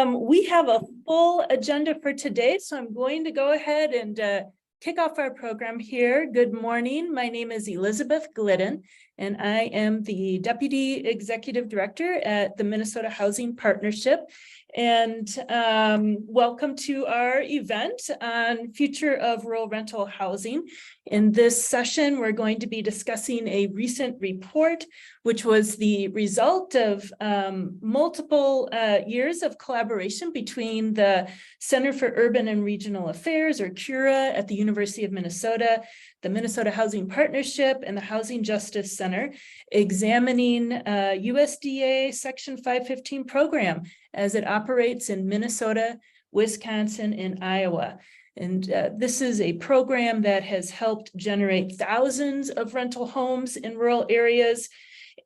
We have a full agenda for today, so I'm going to go ahead and kick off our program here. Good morning. My name is Elizabeth Glidden, and I am the Deputy Executive Director at the Minnesota Housing Partnership. And welcome to our event on future of rural rental housing. In this session, we're going to be discussing a recent report, which was the result of multiple years of collaboration between the Center for Urban and Regional Affairs, or CURA, at the University of Minnesota, the Minnesota Housing Partnership, and the Housing Justice Center, examining USDA Section 515 program as it operates in Minnesota, Wisconsin, and Iowa. And this is a program that has helped generate thousands of rental homes in rural areas.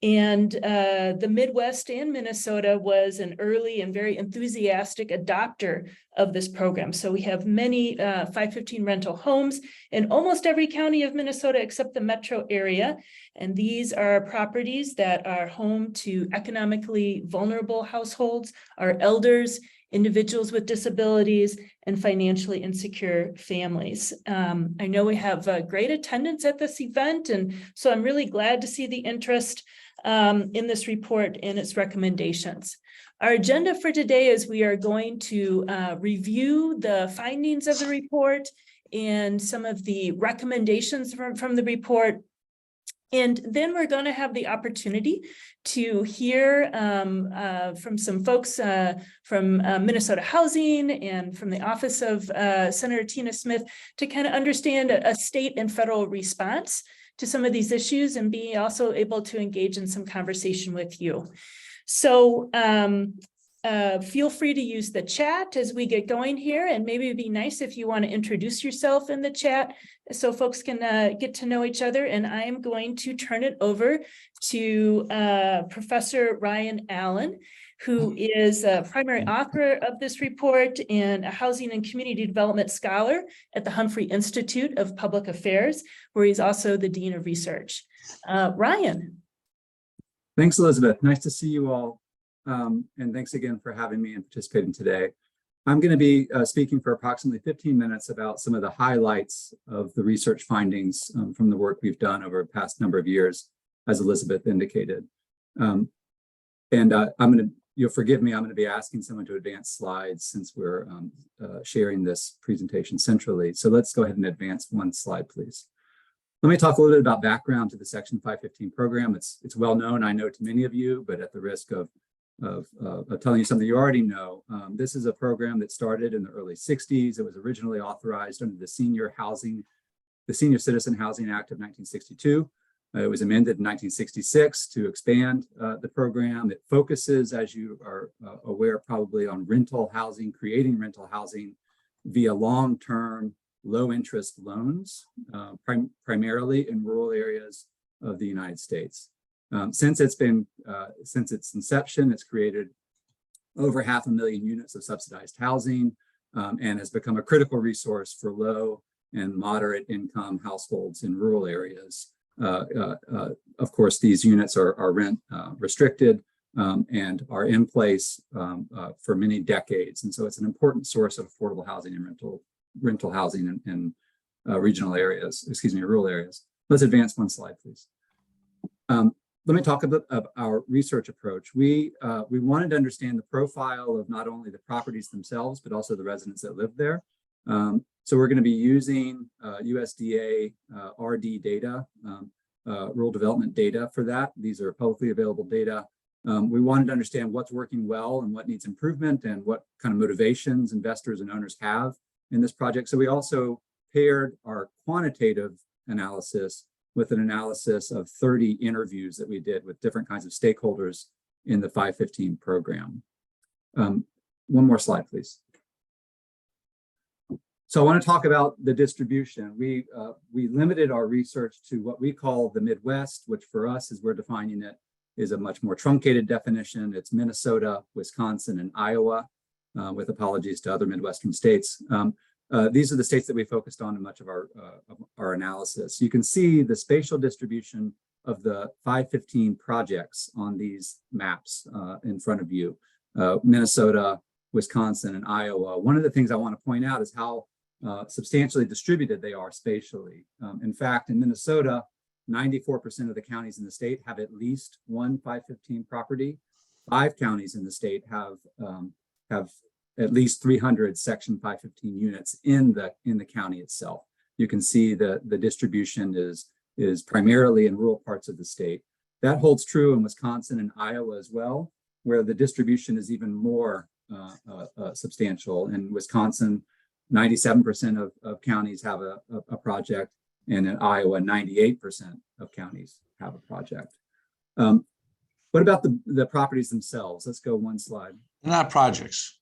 And the Midwest and Minnesota was an early and very enthusiastic adopter of this program. So we have many 515 rental homes in almost every county of Minnesota except the metro area. And these are properties that are home to economically vulnerable households, our elders, individuals with disabilities, and financially insecure families. I know we have great attendance at this event, and so I'm really glad to see the interest in this report and its recommendations. Our agenda for today is we are going to review the findings of the report and some of the recommendations from the report. And then we're going to have the opportunity to hear from some folks from Minnesota Housing and from the office of Senator Tina Smith to kind of understand a state and federal response to some of these issues and be also able to engage in some conversation with you. So feel free to use the chat as we get going here, and maybe it'd be nice if you want to introduce yourself in the chat so folks can get to know each other. And I am going to turn it over to Professor Ryan Allen, who is a primary author of this report and a housing and community development scholar at the Humphrey Institute of Public Affairs, where he's also the Dean of Research. Ryan. Thanks, Elizabeth. Nice to see you all. And thanks again for having me and participating today. I'm going to be speaking for approximately 15 minutes about some of the highlights of the research findings from the work we've done over the past number of years, as Elizabeth indicated. You'll forgive me, I'm going to be asking someone to advance slides since we're sharing this presentation centrally. So let's go ahead and advance one slide, please. Let me talk a little bit about background to the Section 515 program. It's well known, I know, to many of you, but at the risk of telling you something you already know, this is a program that started in the early 60s. It was originally authorized under the Senior Citizen Housing Act of 1962. It was amended in 1966 to expand the program. It focuses, as you are aware, probably on rental housing, creating rental housing via long-term, low-interest loans, primarily in rural areas of the United States. Since its inception, it's created over 500,000 units of subsidized housing and has become a critical resource for low and moderate income households in rural areas. Of course, these units are rent restricted and are in place for many decades. And so it's an important source of affordable housing and rental housing in regional areas, rural areas. Let's advance one slide, please. Let me talk a bit about our research approach. We wanted to understand the profile of not only the properties themselves, but also the residents that live there. So we're going to be using USDA RD data, rural development data for that. These are publicly available data. We wanted to understand what's working well and what needs improvement and what kind of motivations investors and owners have in this project. So we also paired our quantitative analysis with an analysis of 30 interviews that we did with different kinds of stakeholders in the 515 program. One more slide, please. So I want to talk about the distribution. We limited our research to what we call the Midwest, which for us, as we're defining it, is a much more truncated definition. It's Minnesota, Wisconsin, and Iowa, with apologies to other Midwestern states. These are the states that we focused on in much of our analysis. You can see the spatial distribution of the 515 projects on these maps in front of you. Minnesota Wisconsin, and Iowa. One of the things I want to point out is how substantially distributed they are spatially. In fact, in Minnesota, 94% of the counties in the state have at least one 515 property. 5 counties in the state have at least 300 Section 515 units in the county itself. You can see the distribution is primarily in rural parts of the state. That holds true in Wisconsin and Iowa as well, where the distribution is even more substantial. In Wisconsin, 97% of counties have a project, and in Iowa, 98% of counties have a project. What about the properties themselves? Let's go one slide. Not projects.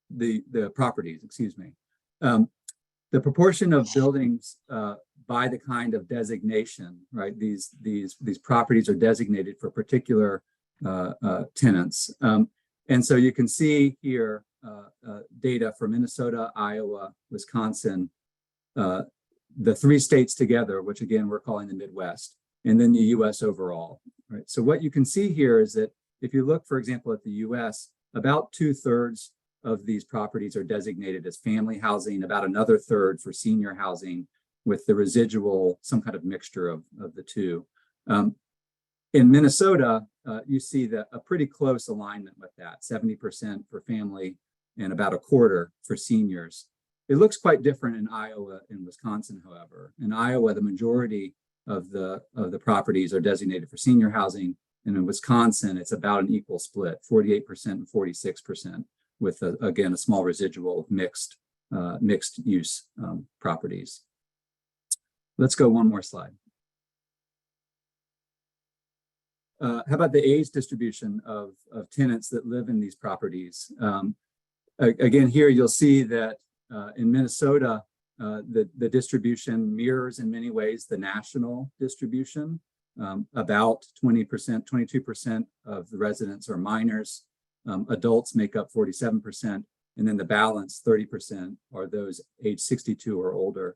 The properties, excuse me. The proportion of buildings by the kind of designation, right? These properties are designated for particular tenants. And so you can see here data for Minnesota, Iowa, Wisconsin, the 3 states together, which again, we're calling the Midwest, and then the US overall, right? So what you can see here is that if you look, for example, at the US, about 2/3 of these properties are designated as family housing, about another third for senior housing, with the residual, some kind of mixture of the two. In Minnesota, you see a pretty close alignment with that, 70% for family and about 1/4 for seniors. It looks quite different in Iowa and Wisconsin, however. In Iowa, the majority of the properties are designated for senior housing, and in Wisconsin, it's about an equal split, 48% and 46%, with again a small residual of mixed use properties. Let's go one more slide. How about the age distribution of tenants that live in these properties? Again, here you'll see that in Minnesota, the distribution mirrors in many ways the national distribution. About 20%, 22% of the residents are minors. Adults make up 47%, and then the balance, 30%, are those age 62 or older.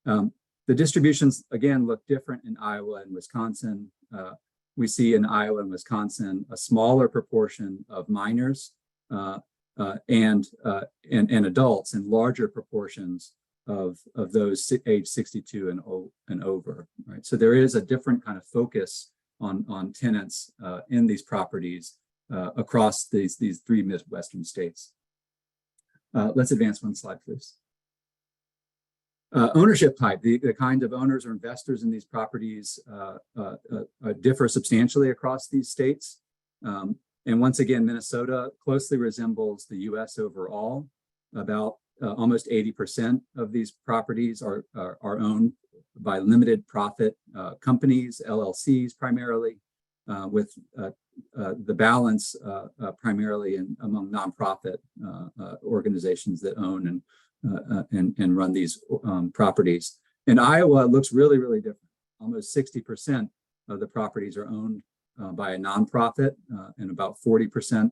The distributions, again, look different in Iowa and Wisconsin. We see in Iowa and Wisconsin a smaller proportion of minors and adults, and larger proportions of those age 62 and over. Right, so there is a different kind of focus on tenants in these properties across these 3 Midwestern states. Let's advance one slide, please. Ownership type, the kind of owners or investors in these properties differ substantially across these states. And once again, Minnesota closely resembles the US overall. About almost 80% of these properties are owned by limited profit companies, LLCs primarily, with the balance primarily among nonprofit organizations that own and run these properties. In Iowa, it looks really, really different. Almost 60% of the properties are owned by a nonprofit, and about 40%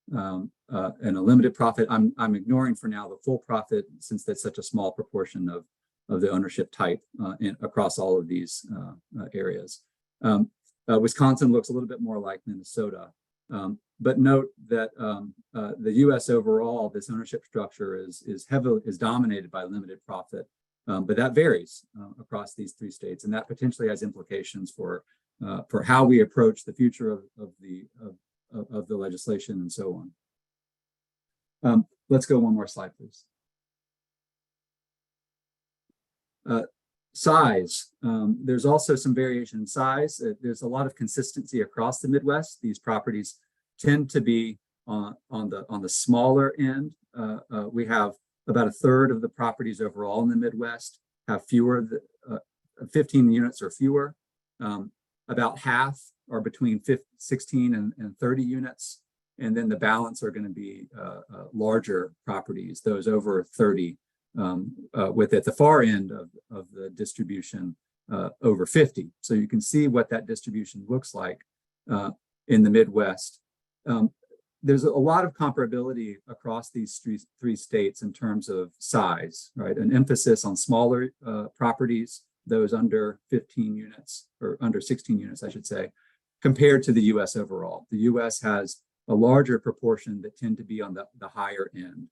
and a limited profit. I'm ignoring for now the full profit, since that's such a small proportion of the ownership type across all of these areas. Wisconsin looks a little bit more like Minnesota. But note that the U.S. overall, this ownership structure is dominated by limited profit, but that varies across these 3 states, and that potentially has implications for how we approach the future of the legislation and so on. Let's go one more slide, please. Size. There's also some variation in size. There's a lot of consistency across the Midwest. These properties tend to be on the smaller end. We have about 1/3 of the properties overall in the Midwest have 15 units or fewer. About half are between 16 and 30 units, and then the balance are going to be larger properties, those over 30, with at the far end of the distribution over 50. So you can see what that distribution looks like in the Midwest. There's a lot of comparability across these 3 states in terms of size, right? An emphasis on smaller properties, those under 15 units, or under 16 units, I should say, compared to the US overall. The US has a larger proportion that tend to be on the higher end.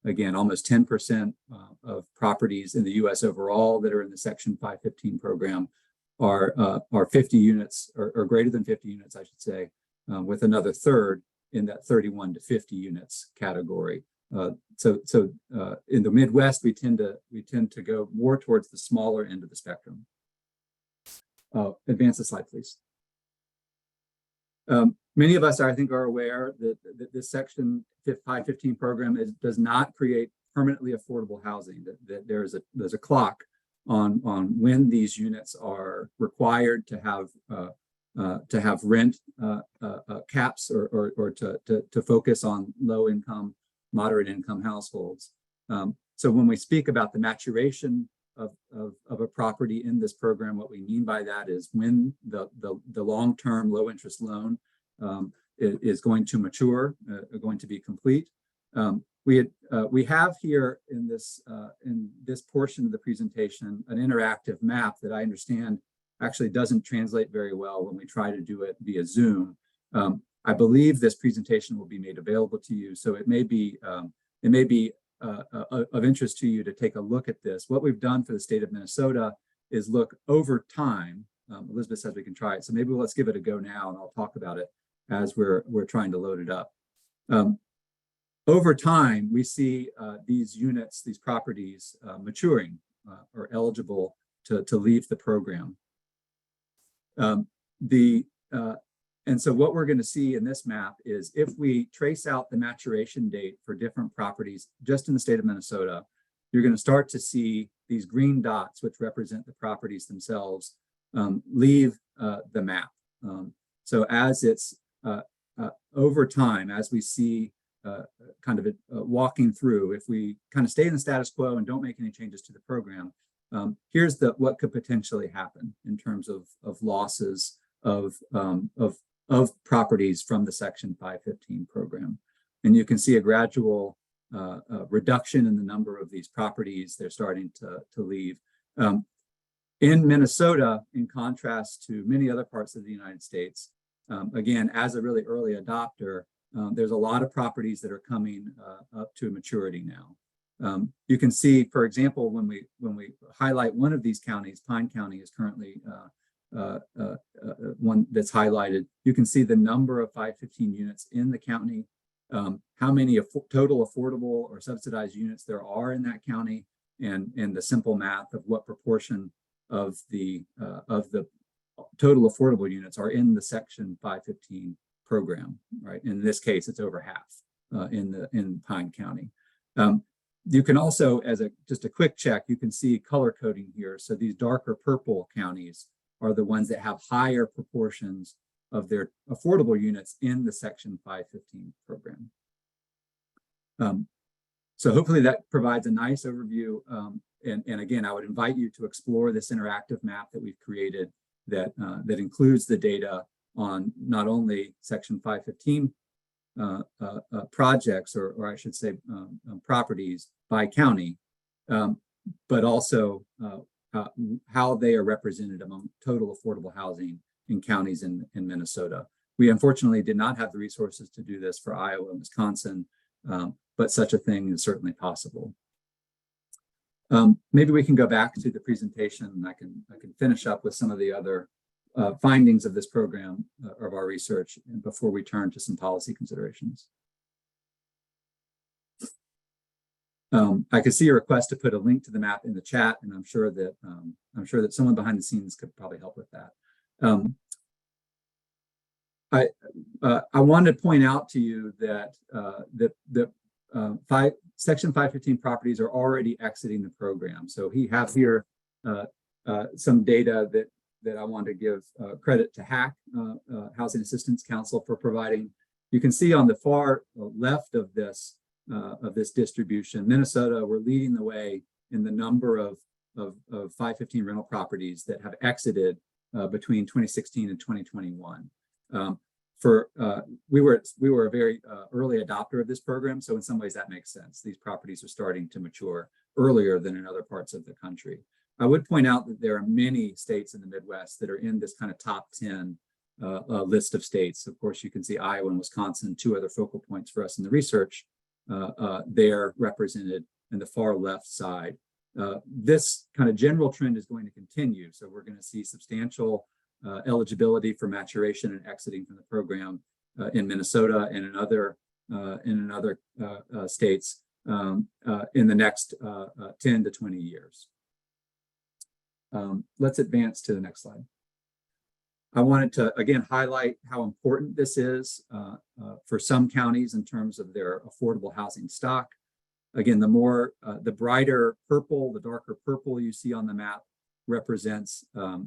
Again, almost 10% of properties in the US overall that are in the Section 515 program are 50 units or greater than 50 units, I should say, with another third in that 31 to 50 units category. So in the Midwest, we tend to go more towards the smaller end of the spectrum. Advance the slide, please. Many of us, I think, are aware that this Section 515 program does not create permanently affordable housing. That there's a clock on when these units are required to have rent caps or to focus on low income, moderate income households. So when we speak about the maturation of a property in this program, what we mean by that is when the long-term low interest loan is going to mature, going to be complete. We have here in this portion of the presentation an interactive map that I understand actually doesn't translate very well when we try to do it via Zoom. I believe this presentation will be made available to you, so it may be of interest to you to take a look at this. What we've done for the state of Minnesota is look over time. Elizabeth says we can try it, so maybe let's give it a go now, and I'll talk about it as we're trying to load it up. Over time, we see these units, these properties maturing or eligible to leave the program. And so what we're going to see in this map is if we trace out the maturation date for different properties just in the state of Minnesota, you're going to start to see these green dots, which represent the properties themselves, leave the map. So as it's over time, as we see kind of walking through, if we kind of stay in the status quo and don't make any changes to the program, here's what could potentially happen in terms of losses of properties from the Section 515 program. And you can see a gradual reduction in the number of these properties. They're starting to leave. In Minnesota, in contrast to many other parts of the United States, again, as a really early adopter, there's a lot of properties that are coming up to maturity now. You can see, for example, when we highlight one of these counties, Pine County is currently one that's highlighted. You can see the number of 515 units in the county, how many total affordable or subsidized units there are in that county, and the simple math of what proportion of the total affordable units are in the Section 515 program. Right, in this case, it's over half in Pine County. You can also, as just a quick check, you can see color coding here. So these darker purple counties are the ones that have higher proportions of their affordable units in the Section 515 program. So hopefully that provides a nice overview. And again, I would invite you to explore this interactive map that we've created that includes the data on not only Section 515 projects, or I should say properties by county, but also how they are represented among total affordable housing in counties in Minnesota. We unfortunately did not have the resources to do this for Iowa and Wisconsin, but such a thing is certainly possible. Maybe we can go back to the presentation and I can finish up with some of the other findings of this program, of our research, before we turn to some policy considerations. I could see a request to put a link to the map in the chat, and I'm sure that someone behind the scenes could probably help with that. I wanted to point out to you that Section 515 properties are already exiting the program. So we have here some data that I want to give credit to HAC, Housing Assistance Council, for providing. You can see on the far left of this distribution, Minnesota, we're leading the way in the number of 515 rental properties that have exited between 2016 and 2021. We were a very early adopter of this program, so in some ways that makes sense. These properties are starting to mature earlier than in other parts of the country. I would point out that there are many states in the Midwest that are in this kind of top 10 list of states. Of course, you can see Iowa and Wisconsin, two other focal points for us in the research. They're represented in the far left side. This kind of general trend is going to continue. So we're going to see substantial eligibility for maturation and exiting from the program in Minnesota and in other states in the next 10 to 20 years. Let's advance to the next slide. I wanted to, again, highlight how important this is for some counties in terms of their affordable housing stock. Again, the brighter purple, the darker purple you see on the map represents a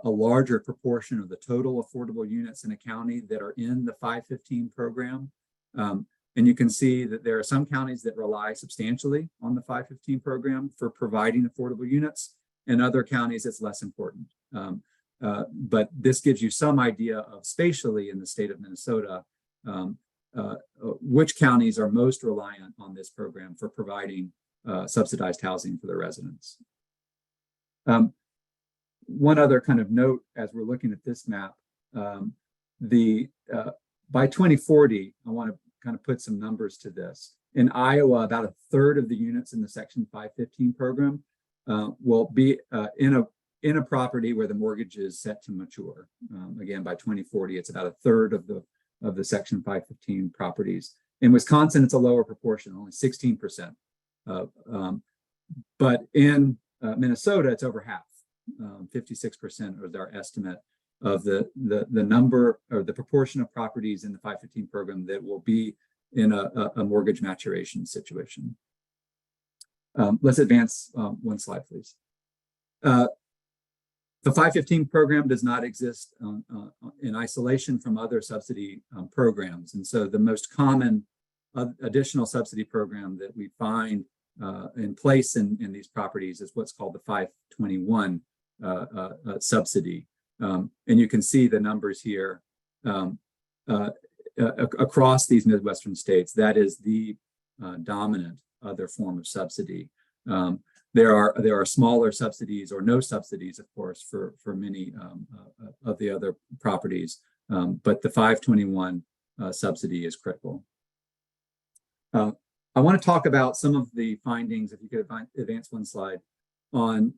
larger proportion of the total affordable units in a county that are in the 515 program. And you can see that there are some counties that rely substantially on the 515 program for providing affordable units, and other counties it's less important. But this gives you some idea of spatially in the state of Minnesota, which counties are most reliant on this program for providing subsidized housing for their residents. One other kind of note as we're looking at this map, by 2040, I want to kind of put some numbers to this. In Iowa, about a third of the units in the Section 515 program will be in a property where the mortgage is set to mature. Again, by 2040, it's about a third of the Section 515 properties. In Wisconsin, it's a lower proportion, only 16%. But in Minnesota, it's over half. 56% is our estimate of the number or the proportion of properties in the 515 program that will be in a mortgage maturation situation. Let's advance one slide, please. The 515 program does not exist in isolation from other subsidy programs. And so the most common additional subsidy program that we find in place in these properties is what's called the 521 subsidy. And you can see the numbers here across these Midwestern states. That is the dominant other form of subsidy. There are smaller subsidies or no subsidies, of course, for many of the other properties, but the 521 subsidy is critical. I want to talk about some of the findings, if you could advance one slide, on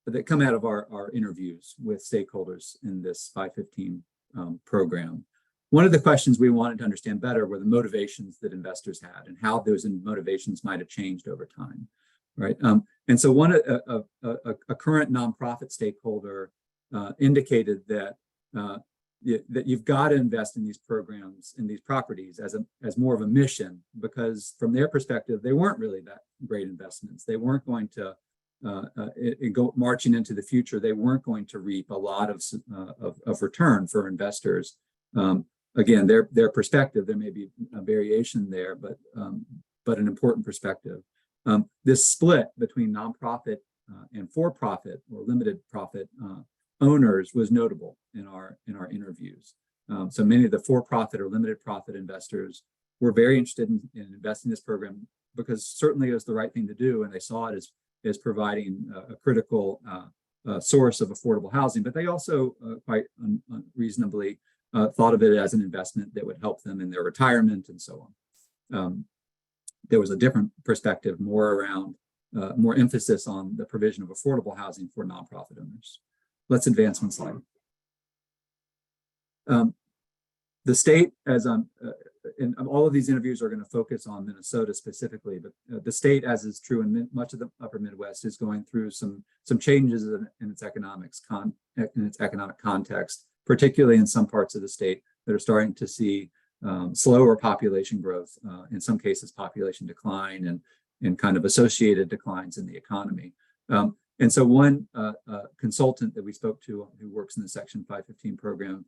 that come out of our interviews with stakeholders in this 515 program. One of the questions we wanted to understand better were the motivations that investors had and how those motivations might have changed over time, right? And so a current nonprofit stakeholder indicated that you've got to invest in these programs, in these properties as more of a mission, because from their perspective, they weren't really that great investments. They weren't going to go marching into the future. They weren't going to reap a lot of return for investors. Again, their perspective, there may be a variation there, but an important perspective. This split between nonprofit and for-profit or limited profit owners was notable in our interviews. So many of the for-profit or limited profit investors were very interested in investing in this program because certainly it was the right thing to do, and they saw it as providing a critical source of affordable housing. But they also quite reasonably thought of it as an investment that would help them in their retirement and so on. There was a different perspective, more around, more emphasis on the provision of affordable housing for nonprofit owners. Let's advance one slide. The state, as and all of these interviews are going to focus on Minnesota specifically, but the state, as is true in much of the upper Midwest, is going through some changes in its economic context, particularly in some parts of the state that are starting to see slower population growth, in some cases population decline and kind of associated declines in the economy. And so one consultant that we spoke to who works in the Section 515 program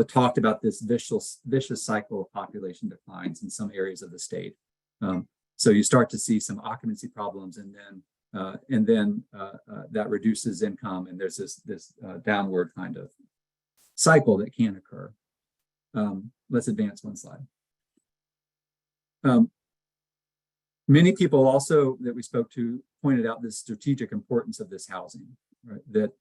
talked about this vicious cycle of population declines in some areas of the state. So you start to see some occupancy problems, and then that reduces income, and there's this downward kind of cycle that can occur. Let's advance one slide. Many people also that we spoke to pointed out the strategic importance of this housing, right? That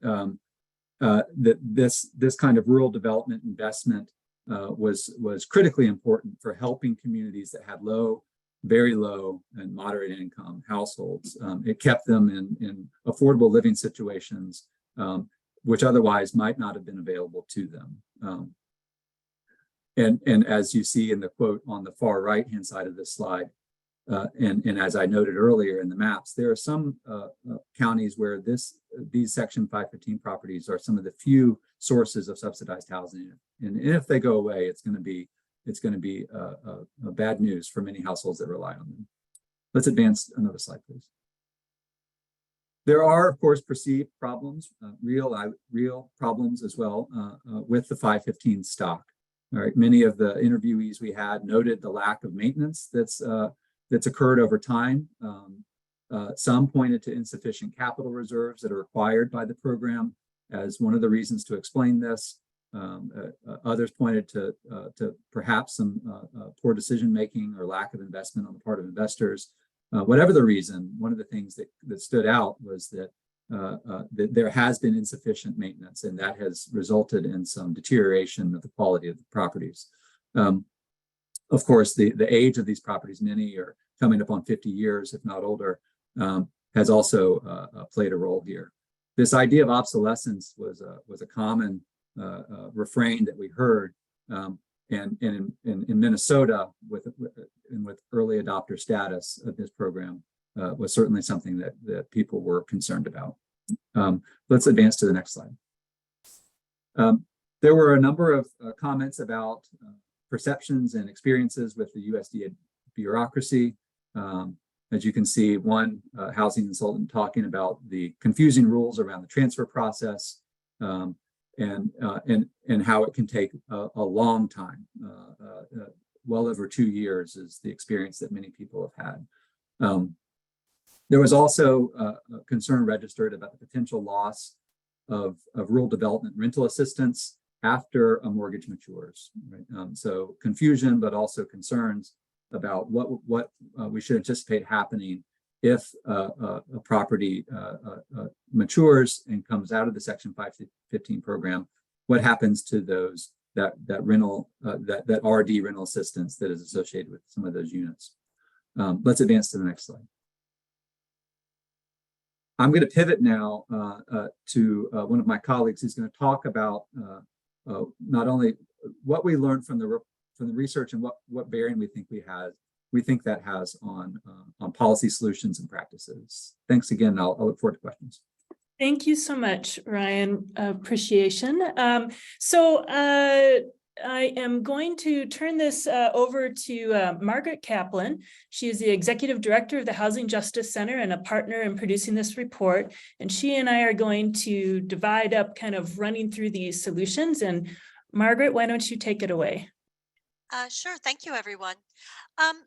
that this kind of rural development investment was critically important for helping communities that had very low and moderate income households. It kept them in affordable living situations, which otherwise might not have been available to them. And as you see in the quote on the far right-hand side of this slide, and as I noted earlier in the maps, there are some counties where these Section 515 properties are some of the few sources of subsidized housing. And if they go away, it's going to be a bad news for many households that rely on them. Let's advance another slide, please. There are, of course, perceived problems, real problems as well with the 515 stock. All right, many of the interviewees we had noted the lack of maintenance that's occurred over time. Some pointed to insufficient capital reserves that are required by the program as one of the reasons to explain this. Others pointed to perhaps some poor decision-making or lack of investment on the part of investors. Whatever the reason, one of the things that stood out was that there has been insufficient maintenance, and that has resulted in some deterioration of the quality of the properties. Of course, the age of these properties, many are coming up on 50 years, if not older, has also played a role here. This idea of obsolescence was a common refrain that we heard, and in Minnesota, with early adopter status of this program, was certainly something that people were concerned about. Let's advance to the next slide. There were a number of comments about perceptions and experiences with the USDA bureaucracy. As you can see, one housing consultant talking about the confusing rules around the transfer process, and how it can take a long time. Well over 2 years is the experience that many people have had. There was also a concern registered about the potential loss of rural development rental assistance after a mortgage matures. Right? So confusion, but also concerns about what we should anticipate happening if a property matures and comes out of the Section 515 program. What happens to those that RD rental assistance that is associated with some of those units? Let's advance to the next slide. I'm going to pivot now to one of my colleagues who's going to talk about not only what we learned from the research and what bearing we think that has on policy solutions and practices. Thanks again. I'll look forward to questions. Thank you so much, Ryan. Appreciation. So I am going to turn this over to Margaret Kaplan. She is the Executive Director of the Housing Justice Center and a partner in producing this report. And she and I are going to divide up kind of running through these solutions. And Margaret, why don't you take it away? Sure. Thank you, everyone.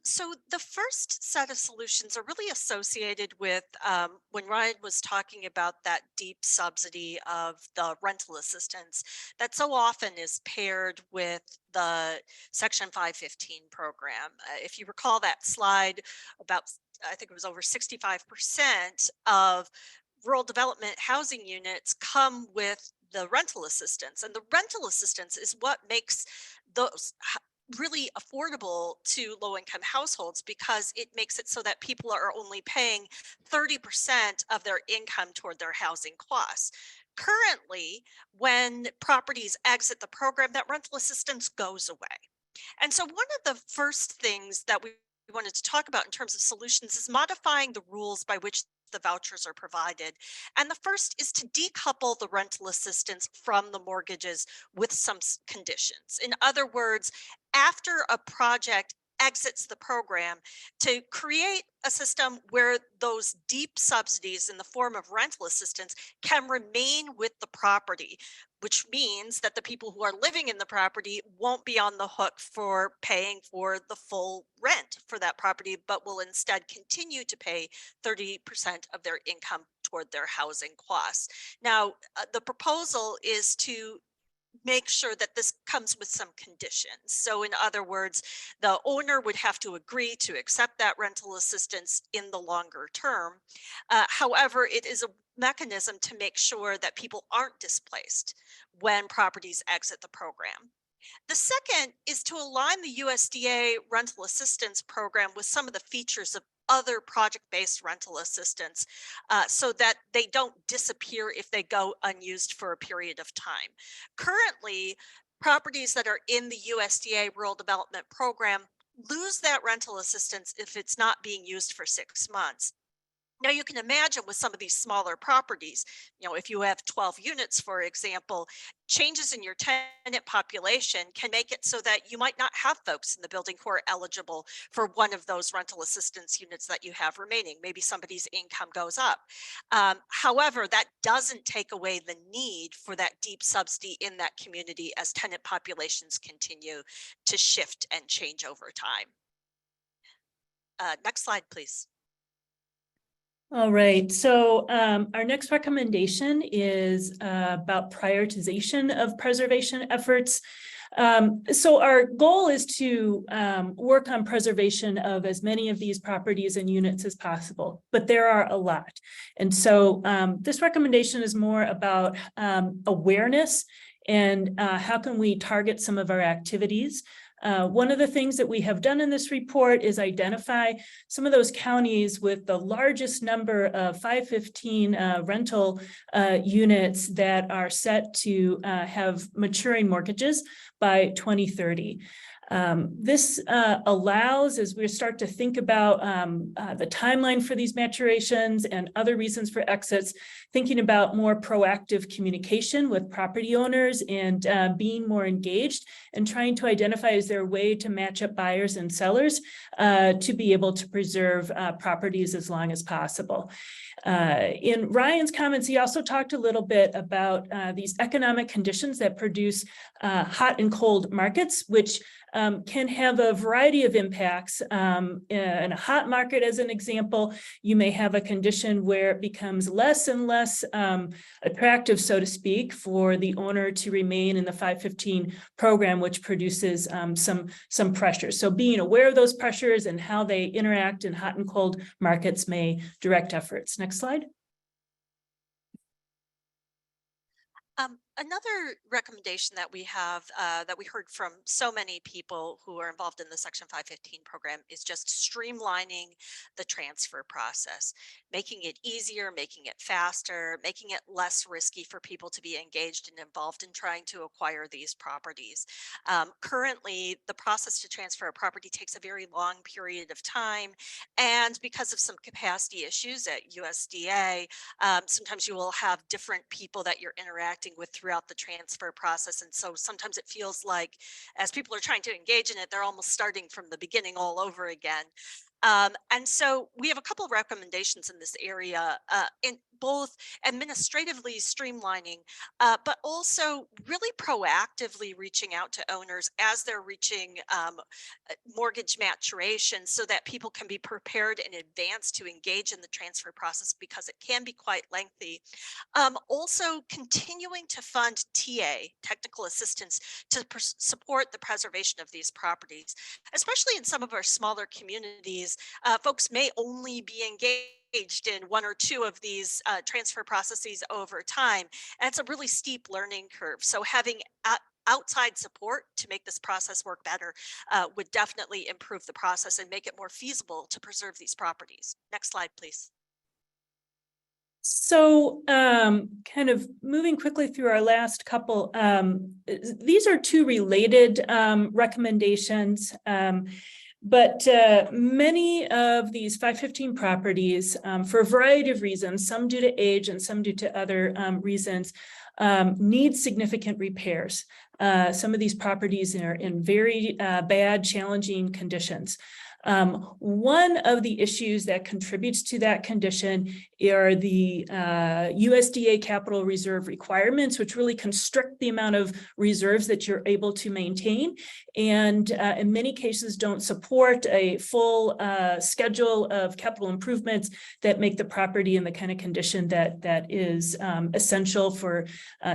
So the first set of solutions are really associated with when Ryan was talking about that deep subsidy of the rental assistance that so often is paired with the Section 515 program. If you recall that slide, about, I think it was over 65% of rural development housing units come with the rental assistance. And the rental assistance is what makes those really affordable to low-income households, because it makes it so that people are only paying 30% of their income toward their housing costs. Currently, when properties exit the program, that rental assistance goes away. And so one of the first things that we wanted to talk about in terms of solutions is modifying the rules by which the vouchers are provided. And the first is to decouple the rental assistance from the mortgages with some conditions. In other words, after a project exits the program, to create a system where those deep subsidies in the form of rental assistance can remain with the property, which means that the people who are living in the property won't be on the hook for paying for the full rent for that property, but will instead continue to pay 30% of their income toward their housing costs. Now, the proposal is to make sure that this comes with some conditions. So in other words, the owner would have to agree to accept that rental assistance in the longer term. However, it is mechanism to make sure that people aren't displaced when properties exit the program. The second is to align the USDA rental assistance program with some of the features of other project-based rental assistance so that they don't disappear if they go unused for a period of time. Currently, properties that are in the USDA Rural Development Program lose that rental assistance if it's not being used for 6 months. Now you can imagine with some of these smaller properties, if you have 12 units, for example, changes in your tenant population can make it so that you might not have folks in the building who are eligible for one of those rental assistance units that you have remaining. Maybe somebody's income goes up. However, that doesn't take away the need for that deep subsidy in that community as tenant populations continue to shift and change over time. Next slide, please. All right, so our next recommendation is about prioritization of preservation efforts. So our goal is to work on preservation of as many of these properties and units as possible, but there are a lot. And so this recommendation is more about awareness and how can we target some of our activities. One of the things that we have done in this report is identify some of those counties with the largest number of 515 rental units that are set to have maturing mortgages by 2030. This allows, as we start to think about the timeline for these maturations and other reasons for exits, thinking about more proactive communication with property owners and being more engaged and trying to identify, is there a way to match up buyers and sellers to be able to preserve properties as long as possible. In Ryan's comments, he also talked a little bit about these economic conditions that produce hot and cold markets, which can have a variety of impacts. In a hot market, as an example, you may have a condition where it becomes less and less attractive, so to speak, for the owner to remain in the 515 program, which produces some pressures. So being aware of those pressures and how they interact in hot and cold markets may direct efforts. Next slide. Another recommendation that we have that we heard from so many people who are involved in the Section 515 program is just streamlining the transfer process, making it easier, making it faster, making it less risky for people to be engaged and involved in trying to acquire these properties. Currently, the process to transfer a property takes a very long period of time, and because of some capacity issues at USDA, sometimes you will have different people that you're interacting with throughout the transfer process. And so sometimes it feels like as people are trying to engage in it, they're almost starting from the beginning all over again. And so we have a couple of recommendations in this area, in both administratively streamlining, but also really proactively reaching out to owners as they're reaching mortgage maturation so that people can be prepared in advance to engage in the transfer process because it can be quite lengthy. Also continuing to fund TA, technical assistance, to support the preservation of these properties, especially in some of our smaller communities. Folks may only be engaged in one or two of these transfer processes over time, and it's a really steep learning curve. So having outside support to make this process work better would definitely improve the process and make it more feasible to preserve these properties. Next slide, please. So kind of moving quickly through our last couple, these are two related recommendations. But many of these 515 properties, for a variety of reasons, some due to age and some due to other reasons, need significant repairs. Some of these properties are in very bad, challenging conditions. One of the issues that contributes to that condition are the USDA capital reserve requirements, which really constrict the amount of reserves that you're able to maintain, and in many cases don't support a full schedule of capital improvements that make the property in the kind of condition that is essential for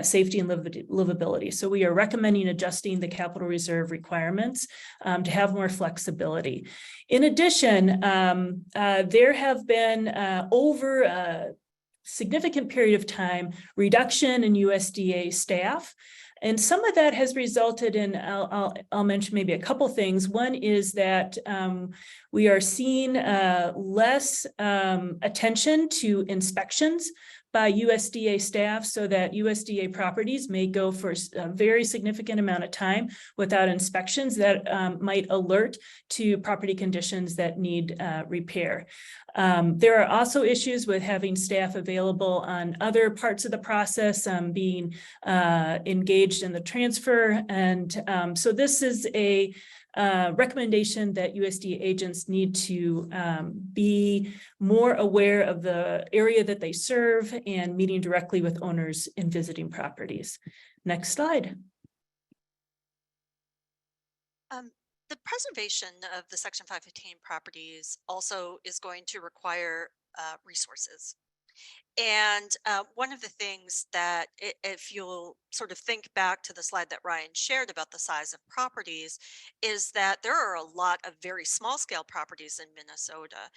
safety and livability. So we are recommending adjusting the capital reserve requirements to have more flexibility. In addition, there have been over significant period of time, reduction in USDA staff. And some of that has resulted in, I'll mention maybe a couple things. One is that we are seeing less attention to inspections by USDA staff, so that USDA properties may go for a very significant amount of time without inspections that might alert to property conditions that need repair. There are also issues with having staff available on other parts of the process, being engaged in the transfer. And so this is a recommendation that USDA agents need to be more aware of the area that they serve and meeting directly with owners in visiting properties. Next slide. The preservation of the Section 515 properties also is going to require resources. And one of the things that, if you'll sort of think back to the slide that Ryan shared about the size of properties, is that there are a lot of very small scale properties in Minnesota.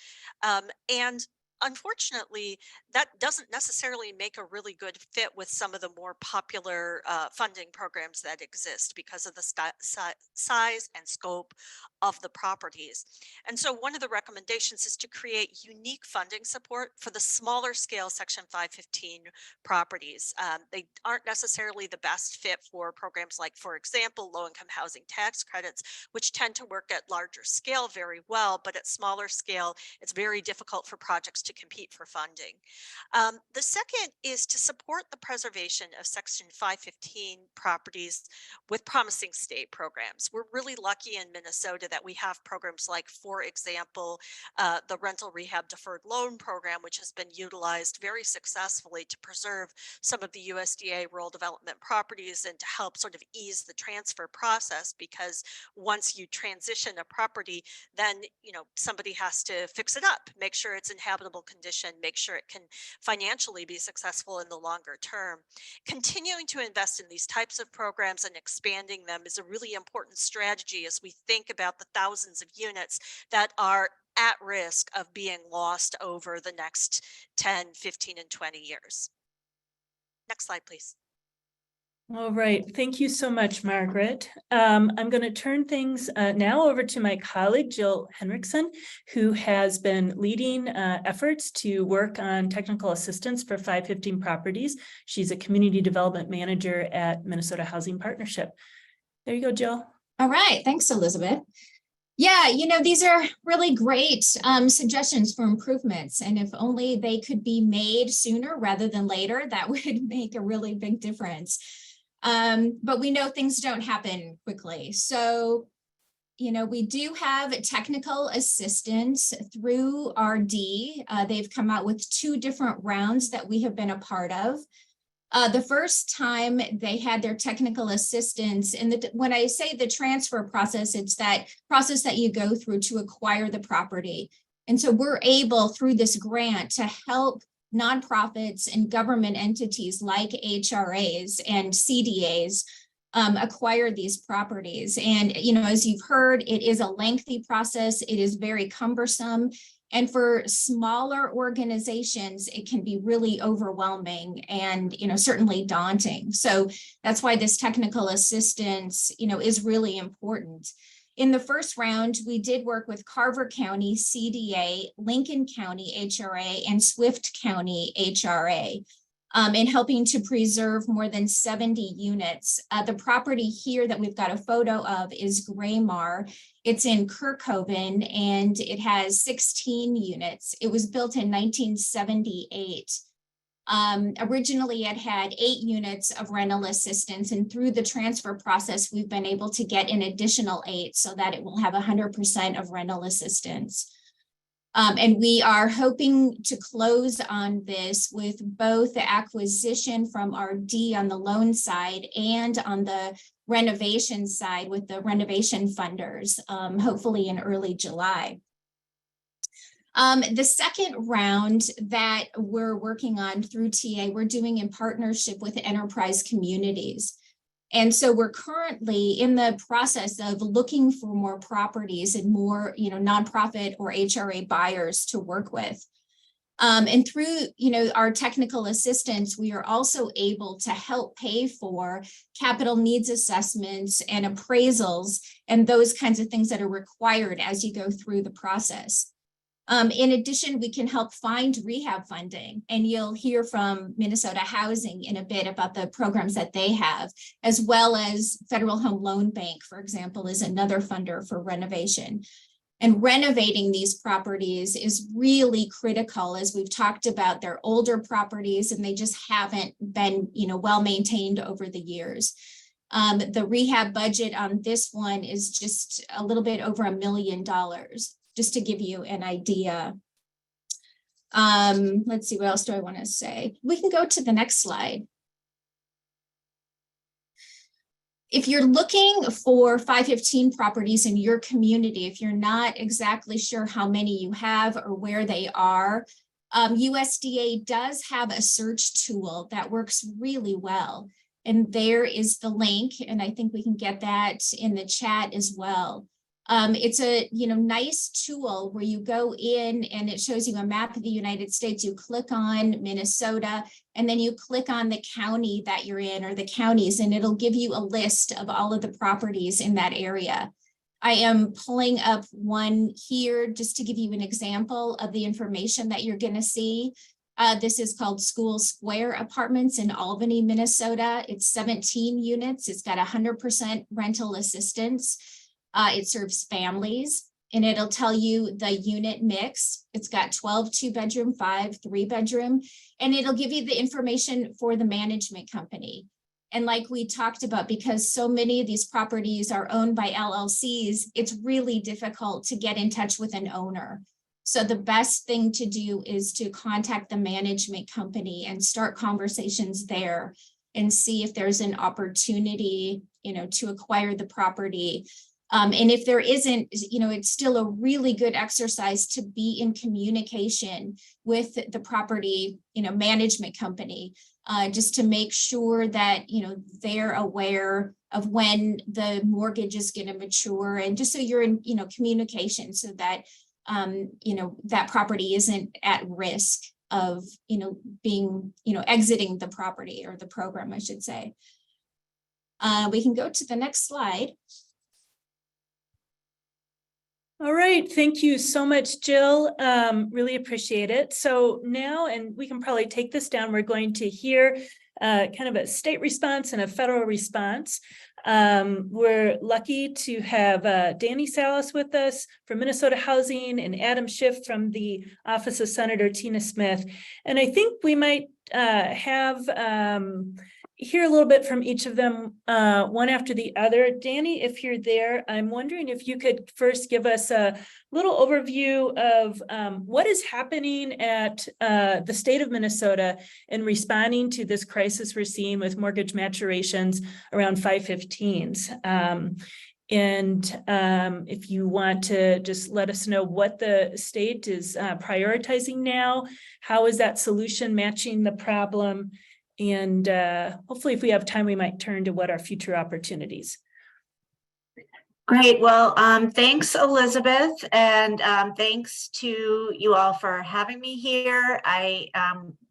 And unfortunately, that doesn't necessarily make a really good fit with some of the more popular funding programs that exist because of the size and scope of the properties. And so one of the recommendations is to create unique funding support for the smaller scale Section 515 properties. They aren't necessarily the best fit for programs like, for example, low-income housing tax credits, which tend to work at larger scale very well, but at smaller scale, it's very difficult for projects to compete for funding. The second is to support the preservation of Section 515 properties with promising state programs. We're really lucky in Minnesota that we have programs like, for example, the rental rehab deferred loan program, which has been utilized very successfully to preserve some of the USDA rural development properties and to help sort of ease the transfer process, because once you transition a property, then somebody has to fix it up, make sure it's in habitable condition, make sure it can financially be successful in the longer term. Continuing to invest in these types of programs and expanding them is a really important strategy as we think about the thousands of units that are at risk of being lost over the next 10, 15, and 20 years. Next slide, please. All right, thank you so much, Margaret. I'm going to turn things now over to my colleague, Jill Henriksen, who has been leading efforts to work on technical assistance for 515 properties. She's a community development manager at Minnesota Housing Partnership. There you go, Jill. All right, thanks, Elizabeth. Yeah, these are really great suggestions for improvements. And if only they could be made sooner rather than later, that would make a really big difference. But we know things don't happen quickly. So, we do have technical assistance through RD. They've come out with 2 different rounds that we have been a part of. The first time they had their technical assistance, and when I say the transfer process, it's that process that you go through to acquire the property. And so we're able, through this grant, to help nonprofits and government entities like HRAs and CDAs acquire these properties. And, as you've heard, it is a lengthy process. It is very cumbersome. And for smaller organizations, it can be really overwhelming and, certainly daunting. So that's why this technical assistance, is really important. In the first round, we did work with Carver County CDA, Lincoln County HRA, and Swift County HRA in helping to preserve more than 70 units. The property here that we've got a photo of is Graymar. It's in Kirkhoven, and it has 16 units. It was built in 1978. Originally, it had 8 units of rental assistance, and through the transfer process, we've been able to get an additional 8 so that it will have 100% of rental assistance. And we are hoping to close on this with both the acquisition from RD on the loan side and on the renovation side with the renovation funders, hopefully in early July. The second round that we're working on through TA, we're doing in partnership with Enterprise Communities. And so we're currently in the process of looking for more properties and more, nonprofit or HRA buyers to work with. And through, our technical assistance, we are also able to help pay for capital needs assessments and appraisals and those kinds of things that are required as you go through the process. In addition, we can help find rehab funding, and you'll hear from Minnesota Housing in a bit about the programs that they have, as well as Federal Home Loan Bank, for example, is another funder for renovation. And renovating these properties is really critical. As we've talked about, they're older properties and they just haven't been, well maintained over the years. The rehab budget on this one is just a little bit over $1 million. Just to give you an idea. Let's see, what else do I want to say? We can go to the next slide. If you're looking for 515 properties in your community, if you're not exactly sure how many you have or where they are, USDA does have a search tool that works really well. And there is the link, and I think we can get that in the chat as well. It's a nice tool where you go in and it shows you a map of the United States. You click on Minnesota and then you click on the county that you're in or the counties, and it'll give you a list of all of the properties in that area. I am pulling up one here just to give you an example of the information that you're going to see. This is called School Square Apartments in Albany, Minnesota. It's 17 units. It's got 100% rental assistance. It serves families, and it'll tell you the unit mix. It's got 12 2-bedroom, 5 3-bedroom, and it'll give you the information for the management company. And like we talked about, because so many of these properties are owned by LLCs, it's really difficult to get in touch with an owner. So the best thing to do is to contact the management company and start conversations there and see if there's an opportunity, to acquire the property. And if there isn't, it's still a really good exercise to be in communication with the property, management company, just to make sure that, they're aware of when the mortgage is going to mature, and just so you're in, communication so that, that property isn't at risk of, being, exiting the property or the program, I should say. We can go to the next slide. All right, thank you so much, Jill. Really appreciate it. So now, and we can probably take this down, we're going to hear kind of a state response and a federal response. We're lucky to have Danny Salas with us from Minnesota Housing and Adam Schiff from the Office of Senator Tina Smith. And I think we might hear a little bit from each of them, one after the other. Danny, if you're there, I'm wondering if you could first give us a little overview of what is happening at the state of Minnesota in responding to this crisis we're seeing with mortgage maturations around 515s. And if you want to just let us know what the state is prioritizing now, how is that solution matching the problem? And hopefully if we have time, we might turn to what are future opportunities. Great. Well, thanks, Elizabeth, and thanks to you all for having me here. I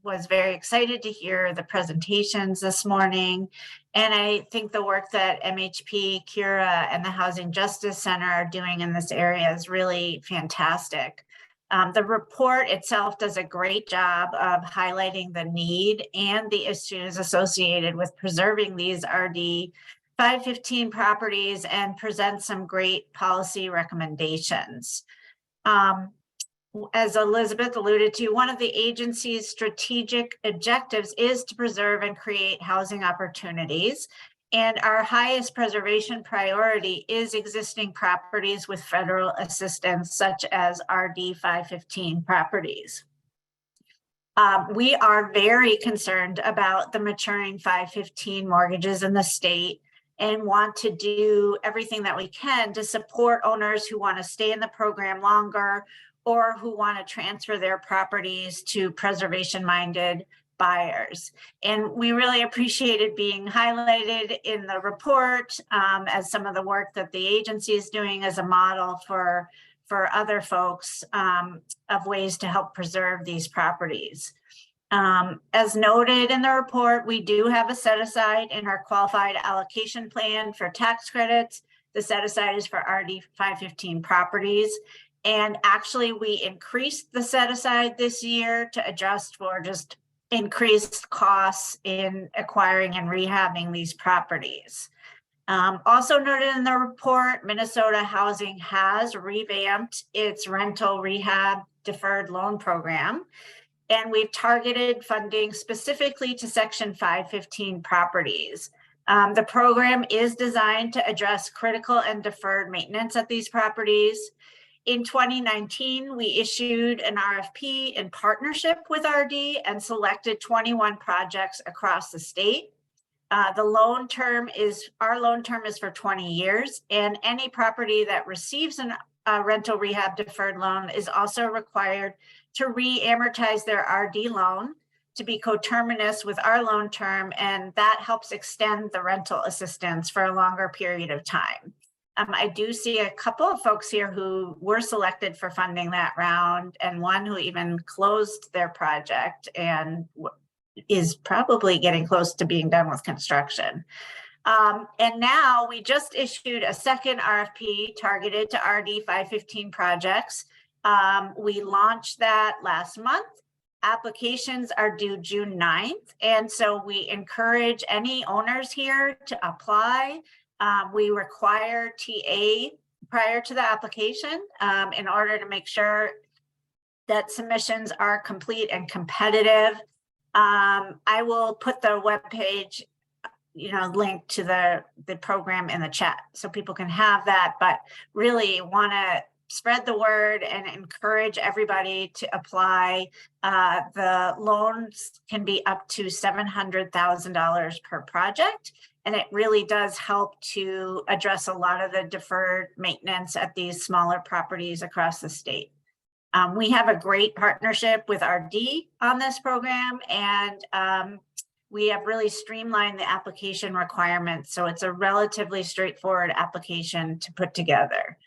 was very excited to hear the presentations this morning, and I think the work that MHP, Cura, and the Housing Justice Center are doing in this area is really fantastic. The report itself does a great job of highlighting the need and the issues associated with preserving these RD 515 properties and presents some great policy recommendations. As Elizabeth alluded to, one of the agency's strategic objectives is to preserve and create housing opportunities. And our highest preservation priority is existing properties with federal assistance, such as RD 515 properties. We are very concerned about the maturing 515 mortgages in the state and want to do everything that we can to support owners who want to stay in the program longer or who want to transfer their properties to preservation-minded buyers. And we really appreciated being highlighted in the report as some of the work that the agency is doing as a model for for other folks of ways to help preserve these properties. As noted in the report, we do have a set aside in our qualified allocation plan for tax credits. The set aside is for RD 515 properties. And actually, we increased the set aside this year to adjust for just increased costs in acquiring and rehabbing these properties. Also noted in the report, Minnesota Housing has revamped its rental rehab deferred loan program. And we've targeted funding specifically to Section 515 properties. The program is designed to address critical and deferred maintenance at these properties. In 2019, we issued an RFP in partnership with RD and selected 21 projects across the state. Our loan term is for 20 years, and any property that receives a rental rehab deferred loan is also required to re-amortize their RD loan to be coterminous with our loan term, and that helps extend the rental assistance for a longer period of time. I do see a couple of folks here who were selected for funding that round, and one who even closed their project and is probably getting close to being done with construction. And now we just issued a second RFP targeted to RD 515 projects. We launched that last month. Applications are due June 9th. And so we encourage any owners here to apply. We require TA prior to the application in order to make sure that submissions are complete and competitive. I will put the webpage, link to the program in the chat so people can have that, but really want to spread the word and encourage everybody to apply. The loans can be up to $700,000 per project, and it really does help to address a lot of the deferred maintenance at these smaller properties across the state. We have a great partnership with RD on this program, and we have really streamlined the application requirements. So it's a relatively straightforward application to put together.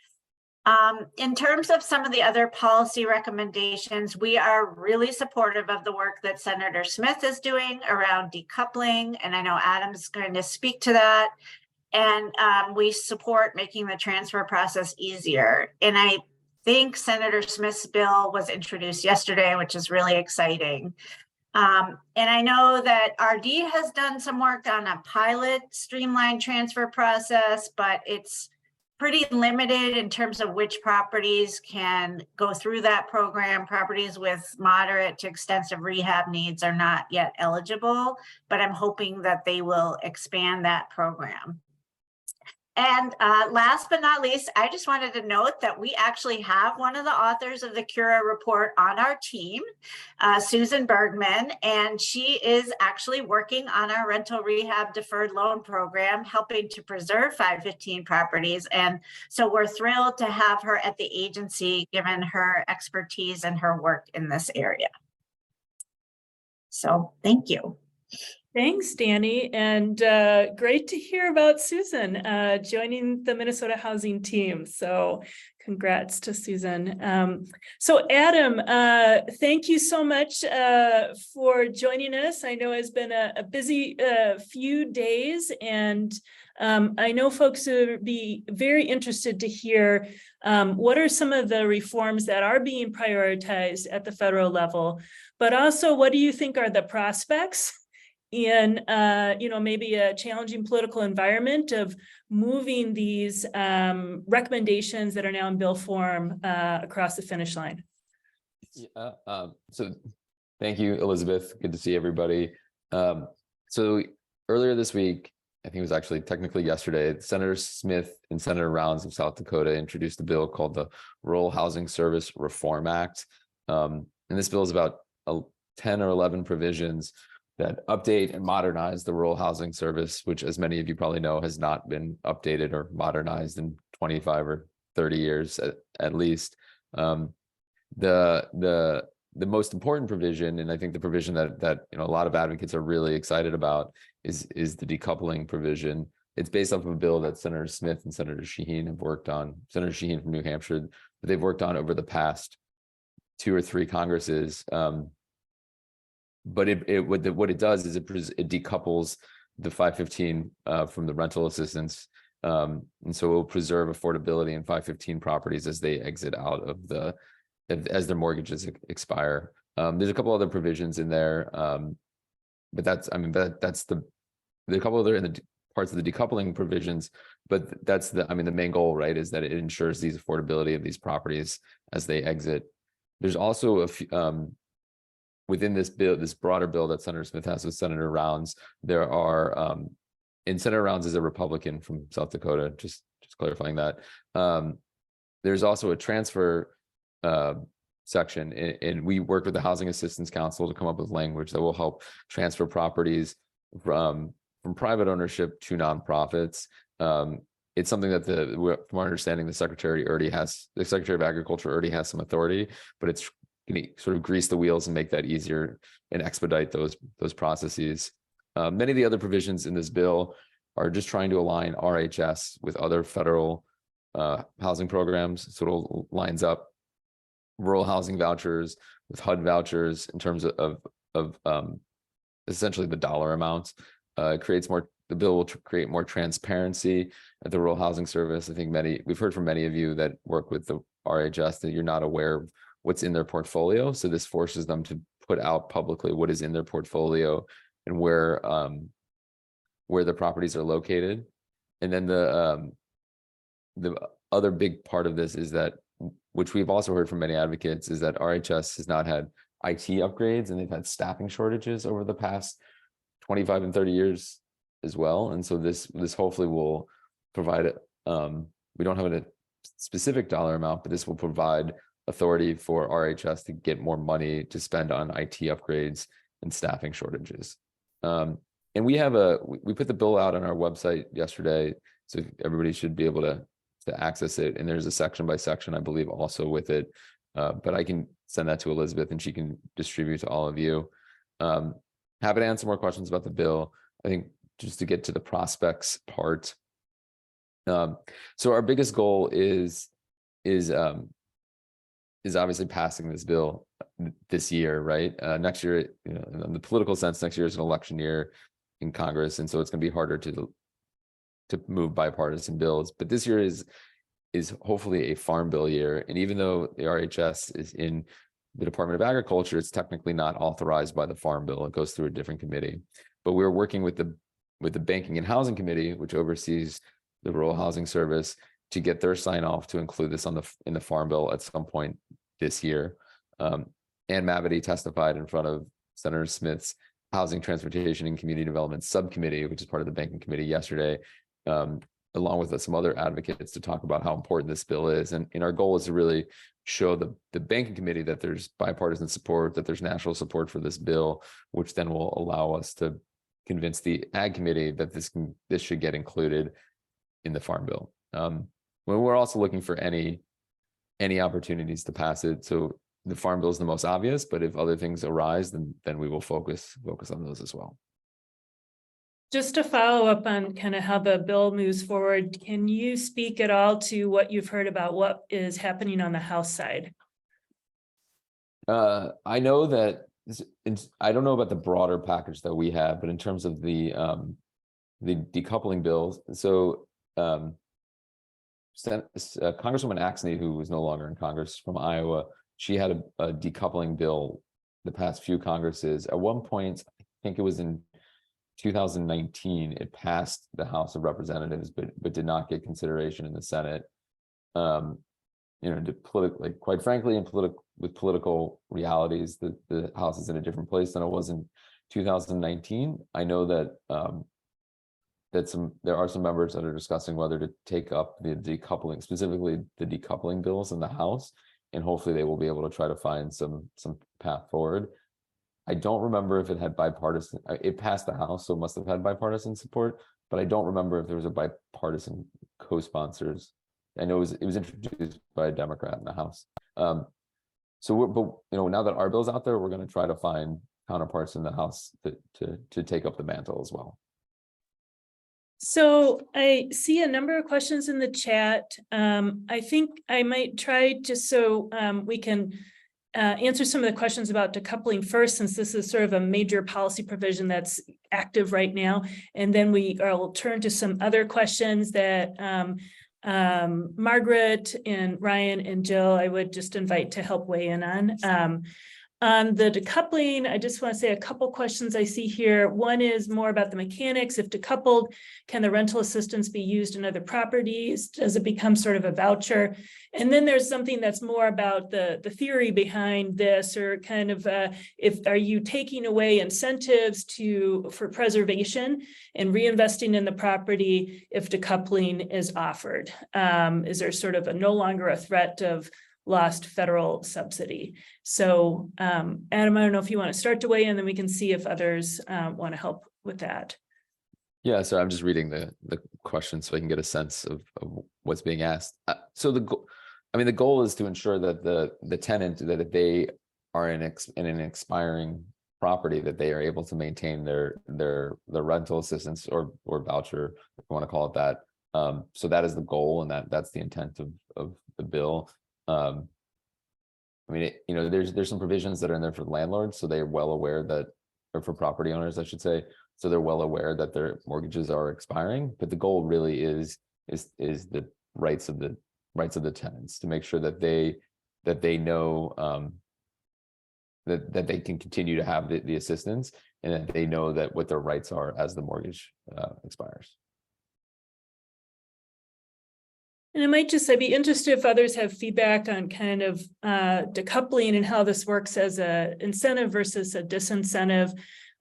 In terms of some of the other policy recommendations, we are really supportive of the work that Senator Smith is doing around decoupling, and I know Adam's going to speak to that. And we support making the transfer process easier. And I think Senator Smith's bill was introduced yesterday, which is really exciting. And I know that RD has done some work on a pilot streamlined transfer process, but it's pretty limited in terms of which properties can go through that program. Properties with moderate to extensive rehab needs are not yet eligible, but I'm hoping that they will expand that program. And last but not least, I just wanted to note that we actually have one of the authors of the Cura report on our team, Susan Bergman, and she is actually working on our rental rehab deferred loan program, helping to preserve 515 properties. And so we're thrilled to have her at the agency, given her expertise and her work in this area. So thank you. Thanks, Danny, and great to hear about Susan joining the Minnesota Housing team. So congrats to Susan. So Adam, thank you so much for joining us. I know it's been a busy few days, and I know folks will be very interested to hear what are some of the reforms that are being prioritized at the federal level, but also what do you think are the prospects in maybe a challenging political environment of moving these recommendations that are now in bill form across the finish line? Yeah, so thank you, Elizabeth. Good to see everybody. So earlier this week, I think it was actually technically yesterday, Senator Smith and Senator Rounds of South Dakota introduced a bill called the Rural Housing Service Reform Act. And this bill is about 10 or 11 provisions that update and modernize the rural housing service, which, as many of you probably know, has not been updated or modernized in 25 or 30 years at least. The most important provision, and I think the provision that a lot of advocates are really excited about, is the decoupling provision. it's based off of a bill that Senator Smith and Senator Shaheen have worked on. Senator Shaheen from New Hampshire, that they've worked on over the past 2 or 3 Congresses. But what it does is it decouples the 515 from the rental assistance. And so it will preserve affordability in 515 properties as they exit out of as their mortgages expire. There's a couple other provisions in there, but that's the couple other in the parts of the decoupling provisions. But that's the main goal, right? Is that it ensures these affordability of these properties as they exit. There's also a few, within this bill, this broader bill that Senator Smith has with Senator Rounds, there are, and Senator Rounds is a Republican from South Dakota, just clarifying that. There's also a transfer section, and we worked with the Housing Assistance Council to come up with language that will help transfer properties from private ownership to nonprofits. It's something that from our understanding, the Secretary of Agriculture already has some authority, but it's going to sort of grease the wheels and make that easier and expedite those processes. Many of the other provisions in this bill are just trying to align RHS with other federal housing programs. So it lines up rural housing vouchers with HUD vouchers in terms of essentially the dollar amounts. The bill will create more transparency at the Rural Housing Service. I think we've heard from many of you that work with the RHS that you're not aware of what's in their portfolio. So this forces them to put out publicly what is in their portfolio and where the properties are located. And then the other big part of this is that, which we've also heard from many advocates, is that RHS has not had IT upgrades, and they've had staffing shortages over the past 25 and 30 years as well. And so this hopefully will provide we don't have a specific dollar amount, but this will provide authority for RHS to get more money to spend on IT upgrades and staffing shortages. And we put the bill out on our website yesterday, so everybody should be able to access it. And there's a section by section, I believe, also with it. But I can send that to Elizabeth and she can distribute to all of you. Happy to answer more questions about the bill. I think just to get to the prospects part. So our biggest goal is obviously passing this bill this year, right? Next year, in the political sense, next year is an election year in Congress, and so it's going to be harder to move bipartisan bills. But this year is hopefully a farm bill year, and even though the RHS is in the Department of Agriculture, it's technically not authorized by the Farm Bill. It goes through a different committee. But we're working with the Banking and Housing Committee, which oversees the Rural Housing Service, to get their sign off to include this in the Farm Bill at some point this year. Ann Mavity testified in front of Senator Smith's Housing, Transportation, and Community Development Subcommittee, which is part of the Banking Committee, yesterday, along with some other advocates, to talk about how important this bill is. And our goal is to really show the Banking Committee that there's bipartisan support, that there's national support for this bill, which then will allow us to convince the Ag Committee that this should get included in the Farm Bill. We're also looking for any opportunities to pass it. So the Farm Bill is the most obvious, but if other things arise, then we will focus on those as well. Just to follow up on kind of how the bill moves forward, can you speak at all to what you've heard about what is happening on the House side? I know that I don't know about the broader package that we have, but in terms of the decoupling bills, so Congresswoman Axney, who is no longer in Congress, from Iowa, she had a decoupling bill the past few Congresses. At one point, I think it was in 2019, it passed the House of Representatives, but did not get consideration in the Senate. Quite frankly, with political realities, the House is in a different place than it was in 2019. I know that there are some members that are discussing whether to take up the decoupling, specifically the decoupling bills in the House, and hopefully they will be able to try to find some path forward. I don't remember if it had bipartisan. It passed the House, so it must have had bipartisan support, but I don't remember if there was a bipartisan co-sponsors. I know it was introduced by a Democrat in the House. Now that our bill's out there, we're going to try to find counterparts in the House to take up the mantle as well. So I see a number of questions in the chat. I think I might try just so we can answer some of the questions about decoupling first, since this is sort of a major policy provision that's active right now. And then will turn to some other questions that Margaret and Ryan and Jill, I would just invite to help weigh in on. On the decoupling, I just want to say a couple questions I see here. One is more about the mechanics. If decoupled, can the rental assistance be used in other properties? Does it become sort of a voucher? And then there's something that's more about the theory behind this, or kind of are you taking away incentives for preservation and reinvesting in the property if decoupling is offered? Is there sort of no longer a threat of lost federal subsidy? So Adam, I don't know if you want to start to weigh in, then we can see if others want to help with that. Yeah, so I'm just reading the question so I can get a sense of what's being asked. So the goal is to ensure that the tenant, that if they are in an expiring property, that they are able to maintain their rental assistance or voucher, if you want to call it that. So that is the goal, and that's the intent of the bill. I mean, there's some provisions that are in there for landlords, so they're well aware that, or for property owners, I should say, so they're well aware that their mortgages are expiring. But the goal really is the rights of the tenants, to make sure that they know that they can continue to have the assistance, and that they know that what their rights are as the mortgage expires. And I'd be interested if others have feedback on kind of decoupling and how this works as a incentive versus a disincentive.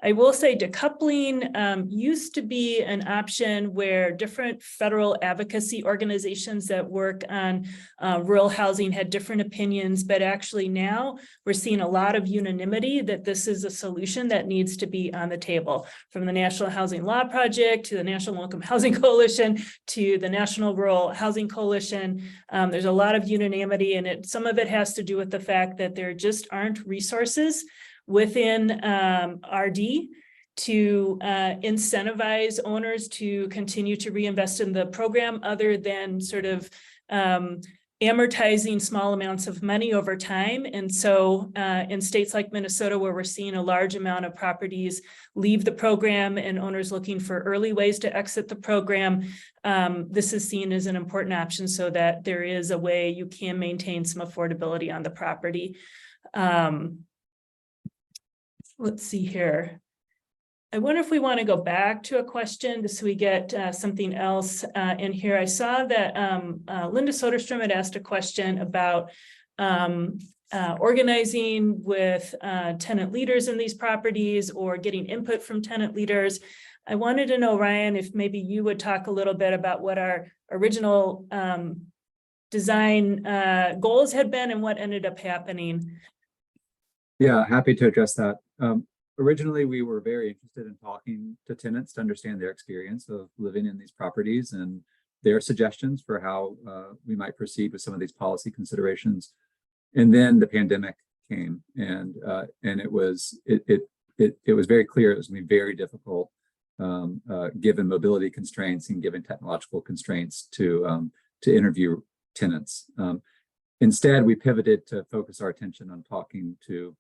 I will say decoupling used to be an option where different federal advocacy organizations that work on rural housing had different opinions, but actually now we're seeing a lot of unanimity that this is a solution that needs to be on the table. From the National Housing Law Project to the National Low-Income Housing Coalition to the National Rural Housing Coalition, there's a lot of unanimity, and some of it has to do with the fact that there just aren't resources within RD to incentivize owners to continue to reinvest in the program, other than sort of amortizing small amounts of money over time. And so in states like Minnesota, where we're seeing a large amount of properties leave the program and owners looking for early ways to exit the program, this is seen as an important option, so that there is a way you can maintain some affordability on the property. Let's see here. I wonder if we want to go back to a question just so we get something else in here. I saw that Linda Soderstrom had asked a question about organizing with tenant leaders in these properties, or getting input from tenant leaders. I wanted to know, Ryan, if maybe you would talk a little bit about what our original design goals had been and what ended up happening. Yeah, happy to address that. Originally, we were very interested in talking to tenants to understand their experience of living in these properties and their suggestions for how we might proceed with some of these policy considerations. And then the pandemic came, and it was very clear it was going to be very difficult, given mobility constraints and given technological constraints, to interview tenants. Instead, we pivoted to focus our attention on talking to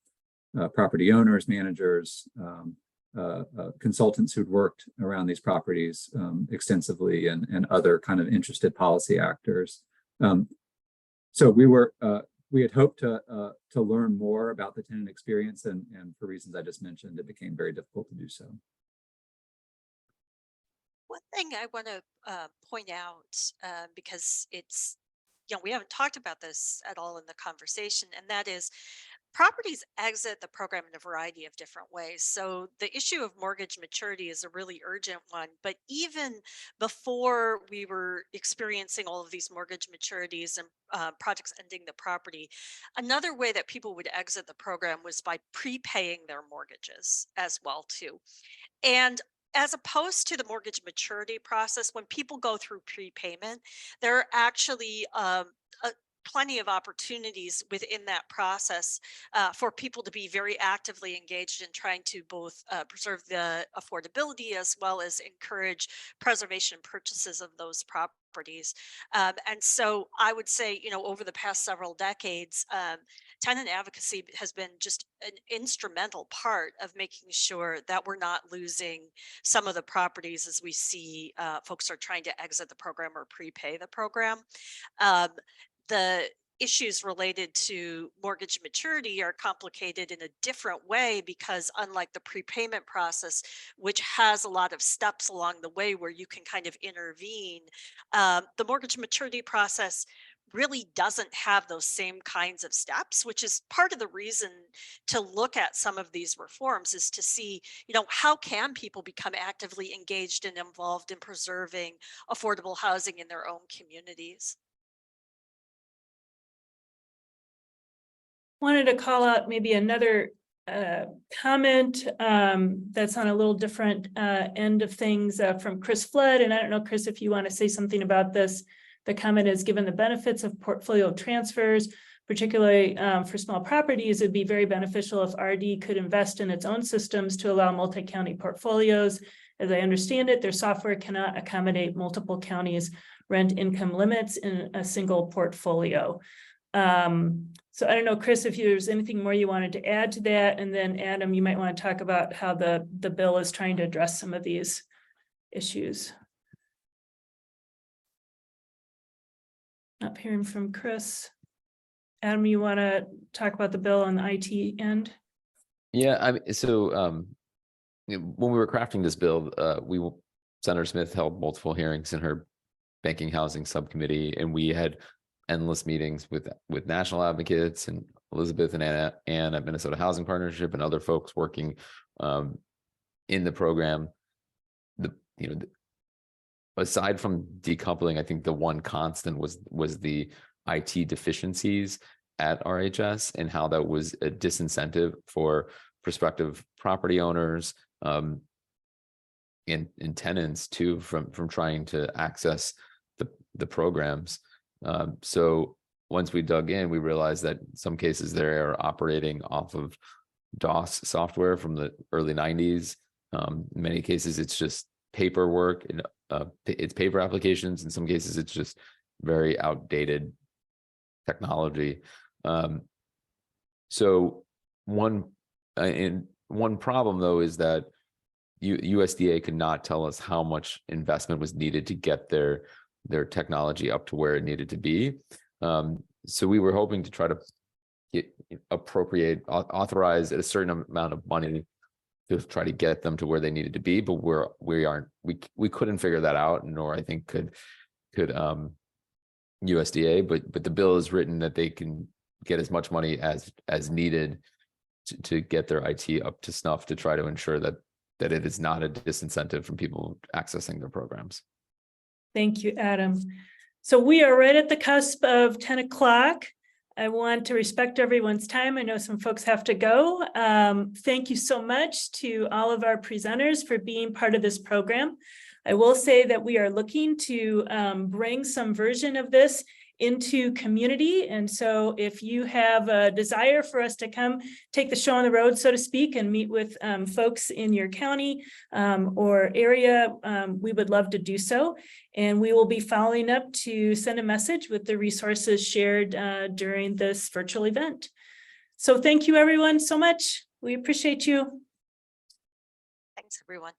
property owners, managers, consultants who'd worked around these properties extensively, and other kind of interested policy actors. So we had hoped to learn more about the tenant experience, and for reasons I just mentioned, it became very difficult to do so. One thing I want to point out, because we haven't talked about this at all in the conversation, and that is properties exit the program in a variety of different ways. So the issue of mortgage maturity is a really urgent one. But even before we were experiencing all of these mortgage maturities and projects ending the property, another way that people would exit the program was by prepaying their mortgages as well too. And as opposed to the mortgage maturity process, when people go through prepayment, there are actually plenty of opportunities within that process for people to be very actively engaged in trying to both preserve the affordability as well as encourage preservation purchases of those properties. And so I would say, you know, over the past several decades, tenant advocacy has been just an instrumental part of making sure that we're not losing some of the properties as we see folks are trying to exit the program or prepay the program. The issues related to mortgage maturity are complicated in a different way because unlike the prepayment process, which has a lot of steps along the way where you can kind of intervene, the mortgage maturity process really doesn't have those same kinds of steps, which is part of the reason to look at some of these reforms is to see, you know, how can people become actively engaged and involved in preserving affordable housing in their own communities. Wanted to call out maybe another comment that's on a little different end of things from Chris Flood. And I don't know, Chris, if you want to say something about this. The comment is, given the benefits of portfolio transfers, particularly for small properties, it'd be very beneficial if RD could invest in its own systems to allow multi-county portfolios. As I understand it, their software cannot accommodate multiple counties' rent income limits in a single portfolio. So I don't know, Chris, if there's anything more you wanted to add to that, and then Adam, you might want to talk about how the bill is trying to address some of these issues. Not hearing from Chris. Adam, you want to talk about the bill on the IT end? Yeah, I mean, so you know, when we were crafting this bill, Senator Smith held multiple hearings in her banking housing subcommittee, and we had endless meetings with national advocates and Elizabeth and Ann at Minnesota Housing Partnership and other folks working in the program. Aside from decoupling, I think the one constant was the IT deficiencies at RHS and how that was a disincentive for prospective property owners and tenants too from trying to access the programs. So once we dug in, we realized that in some cases they're operating off of DOS software from the early 90s. In many cases, it's just paperwork and it's paper applications. In some cases, it's just very outdated technology. So one problem though is that USDA could not tell us how much investment was needed to get their technology up to where it needed to be. So we were hoping to try to authorize a certain amount of money to try to get them to where they needed to be, but we couldn't figure that out, nor I think could USDA. But the bill is written that they can get as much money as needed to get their IT up to snuff to try to ensure that it is not a disincentive from people accessing their programs. Thank you, Adam. So we are right at the cusp of 10 o'clock. I want to respect everyone's time. I know some folks have to go. Thank you so much to all of our presenters for being part of this program. I will say that we are looking to bring some version of this into community. And so if you have a desire for us to come take the show on the road, so to speak, and meet with folks in your county or area, we would love to do so. And we will be following up to send a message with the resources shared during this virtual event. So thank you everyone so much. We appreciate you. Thanks everyone.